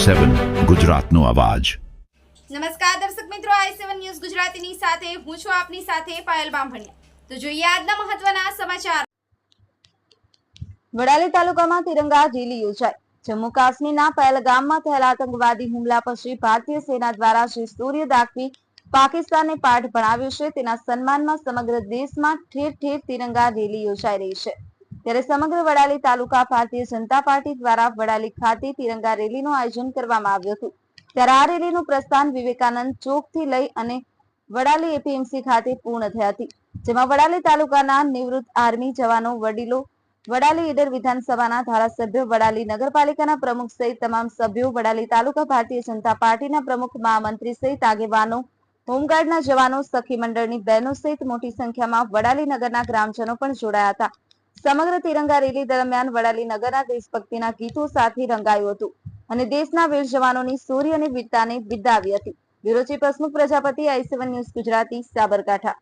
i7 ગુજરાતનો અવાજ। નમસ્કાર દર્શક મિત્રો, i7 ન્યૂઝ ગુજરાતીની સાથે હું છું આપની સાથે પાયલ બામભણિયા। તો જોઈએ આજના મહત્વના સમાચાર। વડાલી તાલુકામાં તિરંગા રેલી યોજાઈ। જમ્મુ કાશ્મીરના પહેલગામમાં થયેલા આતંકવાદી હુમલા પછી ભારતીય સેના દ્વારા જે શૌર્ય દાખવી પાકિસ્તાનને પાઠ ભણાવ્યો છે, તેના સન્માનમાં સમગ્ર દેશમાં ઠેર ઠેર તિરંગા રેલી યોજાઈ રહી છે। ત્યારે સમગ્ર વડાલી તાલુકા ભારતીય જનતા પાર્ટી દ્વારા વડાલી ખાતે તિરંગા રેલીનું આયોજન કરવામાં આવ્યું હતું। ત્યારે આ રેલીનું પ્રસ્થાન વિવેકાનંદ ચોકથી લઈ અને વડાલી એપીએમસી ખાતે પૂર્ણ થઈ હતી, જેમાં વડાલી તાલુકાના નિવૃત્ત આર્મી જવાનો, વડીલો, વડાલી ઈડર વિધાનસભાના ધારાસભ્યો, વડાલી નગરપાલિકાના પ્રમુખ સહિત તમામ સભ્યો, વડાલી તાલુકા ભારતીય જનતા પાર્ટીના પ્રમુખ, મહામંત્રી સહિત આગેવાનો, હોમગાર્ડના જવાનો, સખી મંડળની બહેનો સહિત મોટી સંખ્યામાં વડાલી નગરના ગ્રામજનો પણ જોડાયા હતા। સમગ્ર તિરંગા રેલી દરમિયાન વડાલી નગરના દેશભક્તિના ગીતો સાથે રંગાયું હતું અને દેશના વીર જવાનોની શૌર્ય અને વીરતાને બિરદાવી હતી। Bureau chief Hasmukh Prajapati, i7 news Gujarati, Sabarkantha.